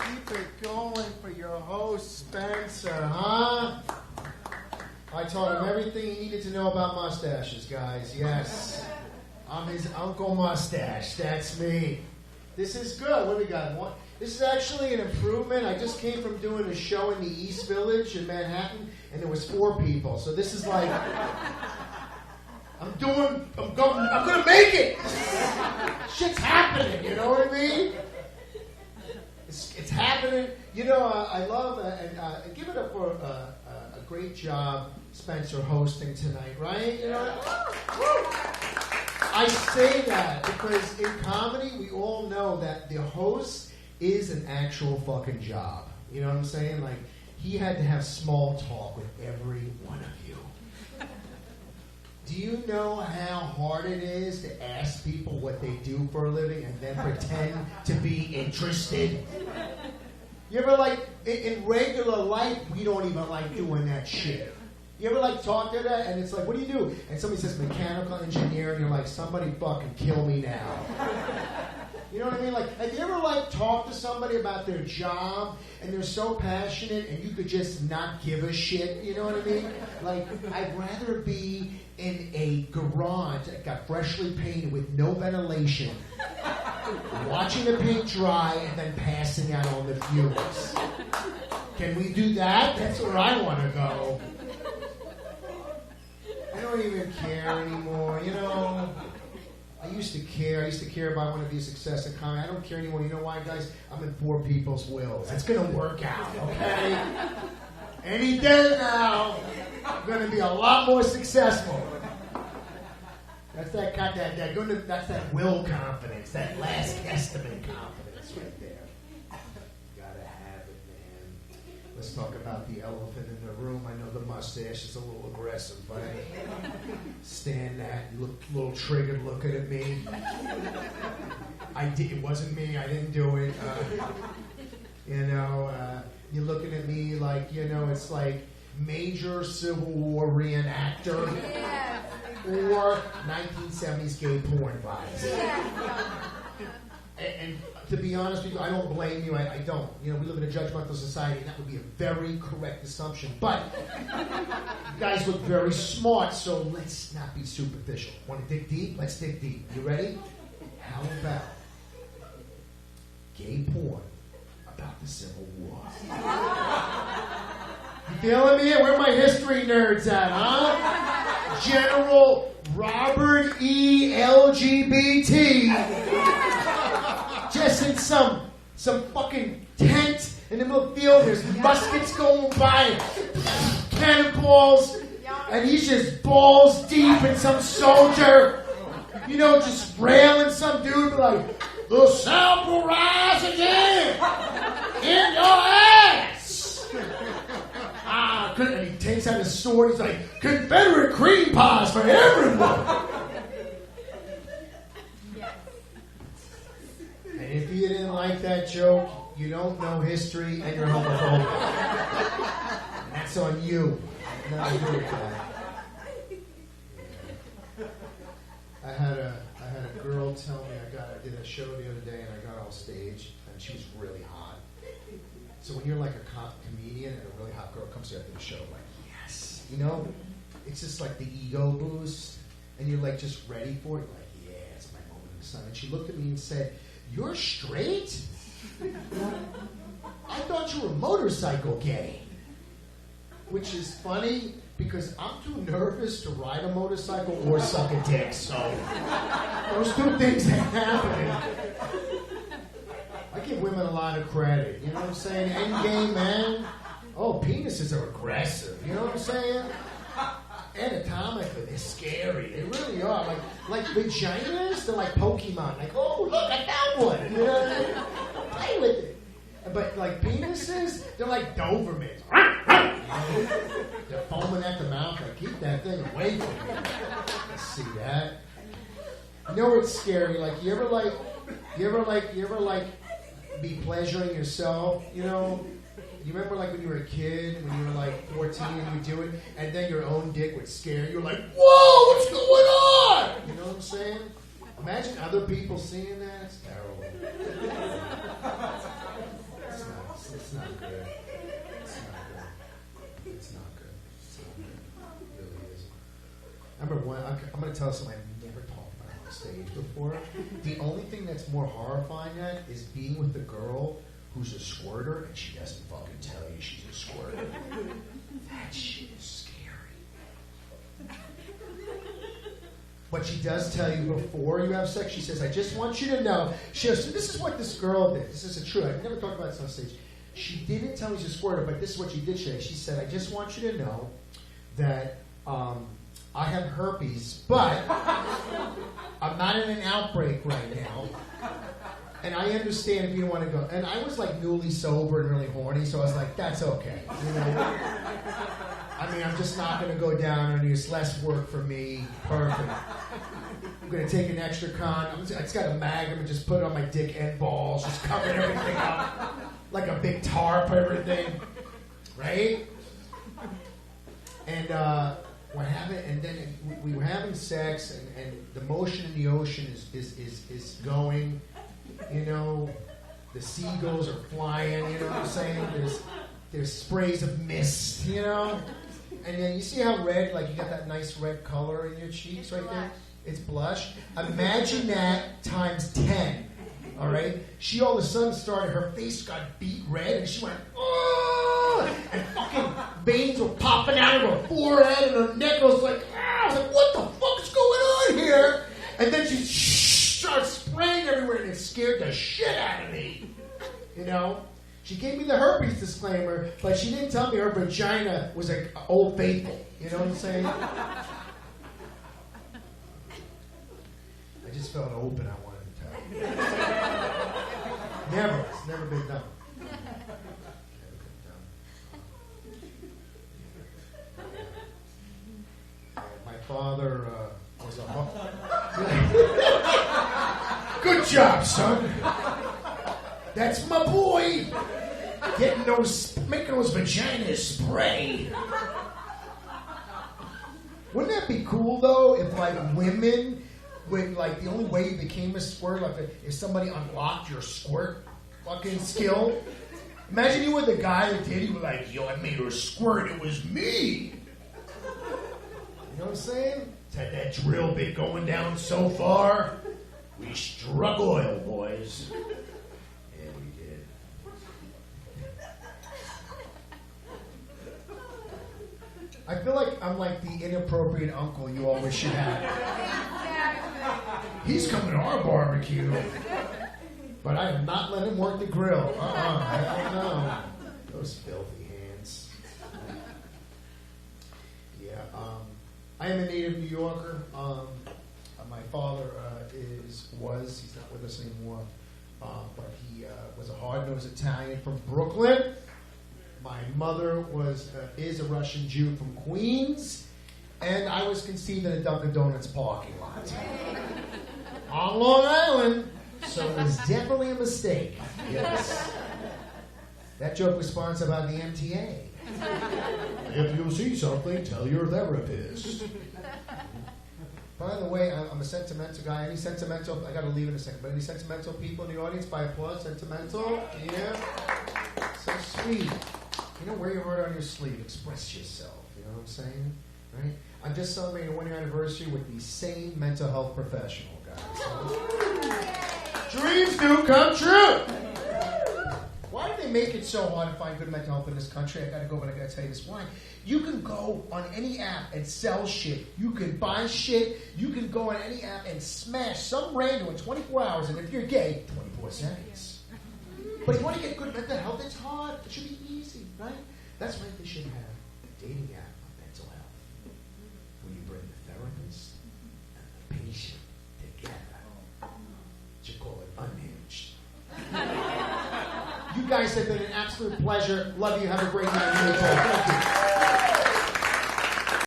Keep it going for your host, Spencer, huh? I taught him everything he needed to know about mustaches, guys. Yes. I'm his Uncle Mustache. That's me. This is good. What do we got? This is actually an improvement. I just came from doing a show in the East Village in Manhattan, and there was 4 people. So this is like, I'm gonna make it. Shit's happening. You know what I mean? It's happening. You know, I love and give it up for a great job, Spencer, hosting tonight. Right? You know. I say that because in comedy, we all know that the host is an actual fucking job. You know what I'm saying? Like, he had to have small talk with every one of you. Do you know how hard it is to ask people what they do for a living and then pretend to be interested? You ever, like, in regular life, we don't even like doing that shit. You ever, like, talk to that, and it's like, what do you do? And somebody says mechanical engineer, and you're like, somebody fucking kill me now. You know what I mean? Like, have you ever, like, talked to somebody about their job, and they're so passionate, and you could just not give a shit? You know what I mean? Like, I'd rather be in a garage that got freshly painted with no ventilation, watching the paint dry, and then passing out on the fumes. Can we do that? That's where I want to go. I don't even care anymore, you know. I used to care. I used to care about one of your success in comedy. I don't care anymore. You know why, guys? I'm in 4 people's wills. It's going to work out, okay? Any day now, I'm going to be a lot more successful. That's that's that will confidence, that last estimate confidence right there. Gotta have it, man. Let's talk about the elephant in the room. I know the mustache is a little aggressive, but stand that. You look a little triggered looking at me. It wasn't me. I didn't do it. You're looking at me like, you know, it's like major Civil War reenactor or 1970s gay porn vibes. And to be honest with you, I don't blame you. I don't. You know, we live in a judgmental society, and that would be a very correct assumption. But you guys look very smart, so let's not be superficial. Want to dig deep? Let's dig deep. You ready? How about gay porn about the Civil War? You feeling me? Where are my history nerds at, huh? General Robert E. LGBT. Just in some fucking tent in the middle of the field. There's muskets going by, cannonballs, and he's just balls deep in some soldier. You know, just railing some dude like, the South will rise again in your ass. And he takes out his sword. He's like, Confederate cream pies for everyone. And if you didn't like that joke, you don't know history and you're homophobic. That's on you. Nothing to do with that. I had a girl tell me I did a show the other day and I got off stage and she was really hot. So when you're like a comedian and a really hot girl comes to you after the show, like, yes, you know, it's just like the ego boost, and you're like just ready for it. You're like, yeah, it's my moment in the sun. And she looked at me and said, "You're straight? I thought you were motorcycle gay." Which is funny because I'm too nervous to ride a motorcycle or suck a dick. So those 2 things ain't happening. I give women a lot of credit. You know what I'm saying? Endgame, man. Oh, penises are aggressive. You know what I'm saying? Anatomically, they're scary. They really are. Like vaginas, they're like Pokemon. Like, oh, look, I found one. You know what I mean? Play with it. But like penises, they're like Dobermans. They're foaming at the mouth. Like, keep that thing away from me. I see that. You know what's scary? Like, you ever be pleasuring yourself, you know? You remember like when you were a kid, when you were like 14 and you do it, and then your own dick would scare you. You're like, whoa, what's going on? You know what I'm saying? Imagine other people seeing that. It's terrible. It's not I'm going to tell you something I've never talked about on stage before. The only thing that's more horrifying than that is being with the girl who's a squirter and she doesn't fucking tell you she's a squirter. That shit is scary. But she does tell you before you have sex, she says, I just want you to know. She goes, so this is what this girl did. This is true. I've never talked about this on stage. She didn't tell me she's a squirter, but this is what she did say. She said, I just want you to know that I have herpes, but I'm not in an outbreak right now. And I understand if you don't want to go. And I was like newly sober and really horny, so I was like, that's okay. You know? I mean, I'm just not going to go down on you. It's less work for me. Perfect. I'm going to take an extra condom. It's got a mag. I'm just put it on my dick and balls. Just cover everything up. Like a big tarp, everything. Right? And we're having, and then we were having sex, and the motion in the ocean is going. You know, the seagulls are flying. You know what I'm saying? There's sprays of mist. You know, and then you see how red, like you got that nice red color in your cheeks right there. It's blush. Imagine that times 10. All right. She all of a sudden started. Her face got beet red, and she went, oh, and fucking veins were popping out of her forehead, and her neck was like, ah. I was like, what the fuck is going on here? And then she started spraying everywhere, and it scared the shit out of me. You know? She gave me the herpes disclaimer, but she didn't tell me her vagina was like Old Faithful. You know what I'm saying? I just felt open. I wanted to tell you. Never. It's never been done. My father was a... Good job, son. That's my boy. Making those vaginas spray. Wouldn't that be cool though? If like women, with like the only way you became a squirt, like if somebody unlocked your squirt fucking skill. Imagine you were the guy that did. You were like, yo, I made her squirt. It was me. You know what I'm saying? It's had that drill bit going down so far. We struck oil, boys. Yeah, we did. I feel like I'm like the inappropriate uncle you always should have. He's coming to our barbecue. But I have not let him work the grill. Hell no. Those filthy hands. Yeah, I am a native New Yorker. My father he's not with us anymore, but he was a hard-nosed Italian from Brooklyn. My mother is a Russian Jew from Queens, and I was conceived in a Dunkin' Donuts parking lot on Long Island, so it was definitely a mistake. Yes. That joke was sponsored by the MTA. If you see something, tell your therapist. By the way, I'm a sentimental guy. Any sentimental? I got to leave in a second. But any sentimental people in the audience? By applause, sentimental. Yeah, so sweet. You know, wear your heart on your sleeve. Express yourself. You know what I'm saying? Right? I'm just celebrating a 1-year anniversary with the same mental health professional, guys. So, dreams do come true. Why do they make it so hard to find good mental health in this country? I gotta go, but I gotta tell you this. Why? You can go on any app and sell shit. You can buy shit. You can go on any app and smash some random in 24 hours, and if you're gay, 24 seconds. But if you want to get good mental health, it's hard. It should be easy, right? That's why they should have a dating app of mental health, where you bring the therapist and the patient together. You call it Unhinged. You guys have been an absolute pleasure. Love you. Have a great night. Thank you.